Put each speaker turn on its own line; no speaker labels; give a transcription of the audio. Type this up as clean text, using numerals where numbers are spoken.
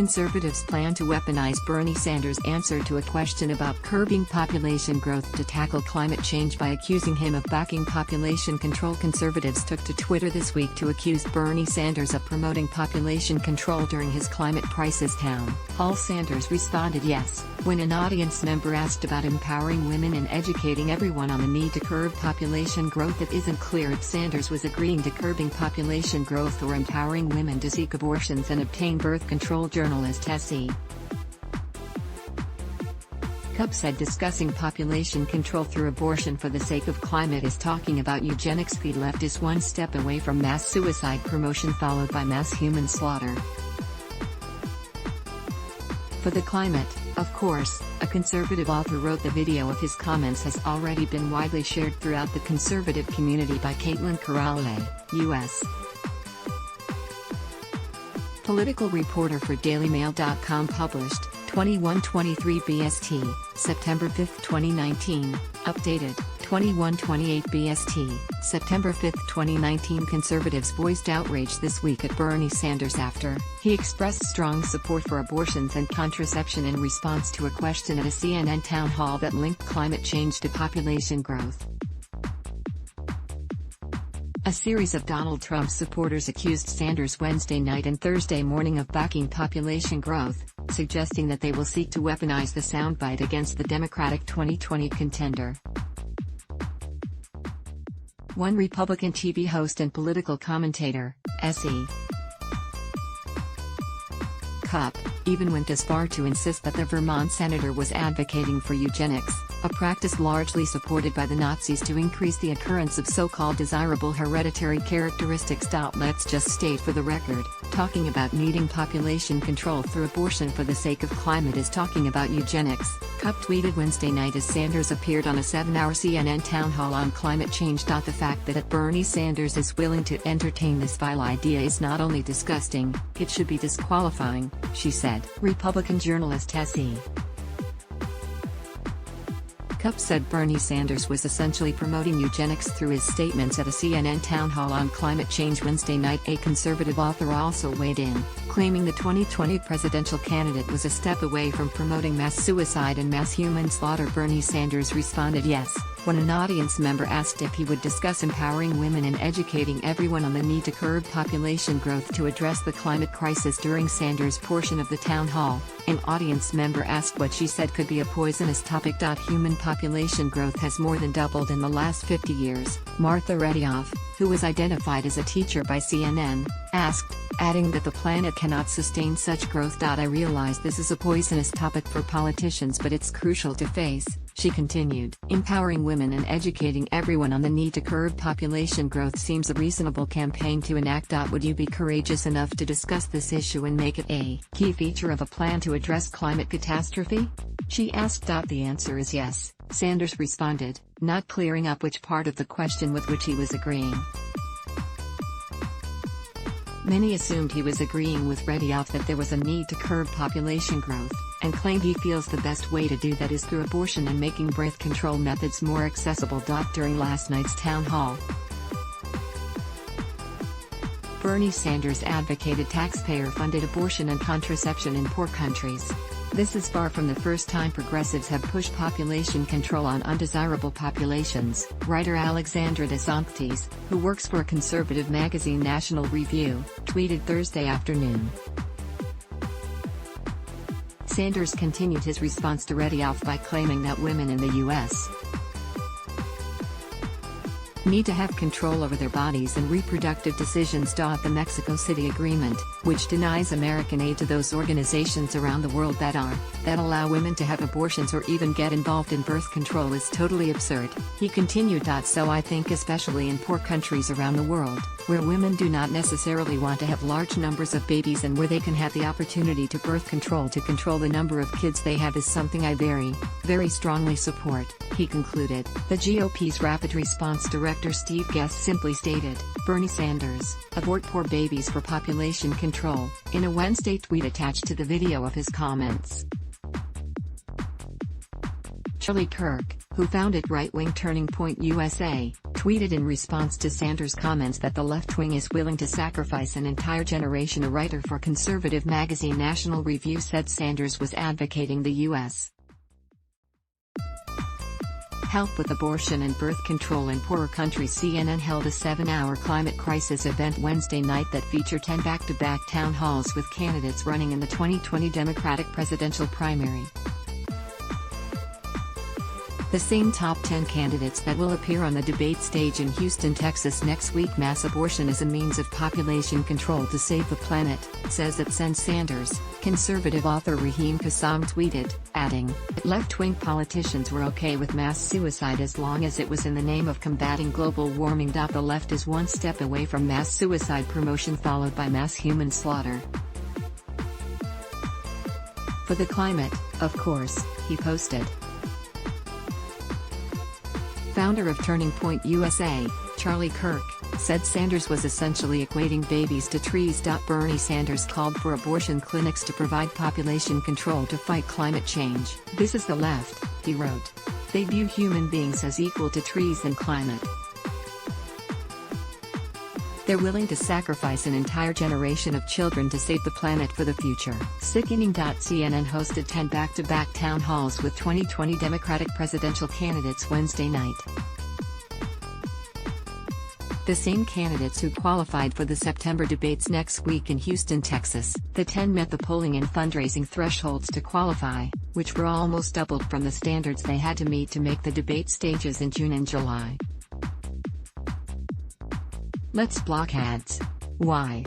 Conservatives plan to weaponize Bernie Sanders' answer to a question about curbing population growth to tackle climate change by accusing him of backing population control. Conservatives took to Twitter this week to accuse Bernie Sanders of promoting population control during his climate crisis town hall. Sanders responded yes, when an audience member asked about empowering women and educating everyone on the need to curb population growth. It isn't clear if Sanders was agreeing to curbing population growth or empowering women to seek abortions and obtain birth control. Journalist S.E. Cupp said discussing population control through abortion for the sake of climate is talking about eugenics. The left is one step away from mass suicide promotion followed by mass human slaughter. For the climate, of course, a conservative author wrote. The video of his comments has already been widely shared throughout the conservative community by Caitlin Corrale, U.S. political reporter for DailyMail.com. Published, 21:23 BST, September 5, 2019, updated, 21:28 BST, September 5, 2019. Conservatives voiced outrage this week at Bernie Sanders after he expressed strong support for abortions and contraception in response to a question at a CNN town hall that linked climate change to population growth. A series of Donald Trump supporters accused Sanders Wednesday night and Thursday morning of backing population growth, suggesting that they will seek to weaponize the soundbite against the Democratic 2020 contender. One Republican TV host and political commentator, S.E. Cupp, even went as far to insist that the Vermont senator was advocating for eugenics, a practice largely supported by the Nazis to increase the occurrence of so-called desirable hereditary characteristics. Let's just state for the record, talking about needing population control through abortion for the sake of climate is talking about eugenics, Cupp tweeted Wednesday night as Sanders appeared on a 7-hour CNN town hall on climate change. The fact that Bernie Sanders is willing to entertain this vile idea is not only disgusting, it should be disqualifying, she said. Republican journalist S.E. Cupp said Bernie Sanders was essentially promoting eugenics through his statements at a CNN town hall on climate change Wednesday night. A conservative author also weighed in, claiming the 2020 presidential candidate was a step away from promoting mass suicide and mass human slaughter. Bernie Sanders responded yes, when an audience member asked if he would discuss empowering women and educating everyone on the need to curb population growth to address the climate crisis. During Sanders' portion of the town hall, an audience member asked what she said could be a poisonous topic. Human population growth has more than doubled in the last 50 years, Martha Redioff, who was identified as a teacher by CNN, asked, adding that the planet cannot sustain such growth. I realize this is a poisonous topic for politicians, but it's crucial to face, she continued. Empowering women and educating everyone on the need to curb population growth seems a reasonable campaign to enact. Would you be courageous enough to discuss this issue and make it a key feature of a plan to address climate catastrophe? She asked. The answer is yes, Sanders responded, not clearing up which part of the question with which he was agreeing. Many assumed he was agreeing with Redioff that there was a need to curb population growth, and claimed he feels the best way to do that is through abortion and making birth control methods more accessible. During last night's town hall, Bernie Sanders advocated taxpayer-funded abortion and contraception in poor countries. This is far from the first time progressives have pushed population control on undesirable populations, writer Alexandra DeSanctis, who works for conservative magazine National Review, tweeted Thursday afternoon. Sanders continued his response to Redioff by claiming that women in the U.S. need to have control over their bodies and reproductive decisions. The Mexico City Agreement, which denies American aid to those organizations around the world that allow women to have abortions or even get involved in birth control, is totally absurd, he continued. So I think especially in poor countries around the world, where women do not necessarily want to have large numbers of babies and where they can have the opportunity to birth control to control the number of kids they have, is something I very, very strongly support, he concluded. The GOP's Rapid Response Director Steve Guest simply stated, Bernie Sanders, abort poor babies for population control, in a Wednesday tweet attached to the video of his comments. Charlie Kirk, who founded right-wing Turning Point USA, tweeted in response to Sanders' comments that the left wing is willing to sacrifice an entire generation. A writer for conservative magazine National Review said Sanders was advocating the U.S. help with abortion and birth control in poorer countries. CNN held a 7-hour climate crisis event Wednesday night that featured 10 back-to-back town halls with candidates running in the 2020 Democratic presidential primary. The same top 10 candidates that will appear on the debate stage in Houston, Texas next week. Mass abortion is a means of population control to save the planet, says it sends Sanders, conservative author Raheem Kassam tweeted, adding, left-wing politicians were okay with mass suicide as long as it was in the name of combating global warming. The left is one step away from mass suicide promotion followed by mass human slaughter. For the climate, of course, he posted. Founder of Turning Point USA, Charlie Kirk, said Sanders was essentially equating babies to trees. Bernie Sanders called for abortion clinics to provide population control to fight climate change. This is the left, he wrote. They view human beings as equal to trees and climate. They're willing to sacrifice an entire generation of children to save the planet for the future. Sickening. CNN hosted 10 back-to-back town halls with 2020 Democratic presidential candidates Wednesday night. The same candidates who qualified for the September debates next week in Houston, Texas. The 10 met the polling and fundraising thresholds to qualify, which were almost doubled from the standards they had to meet to make the debate stages in June and July. Let's block ads. Why?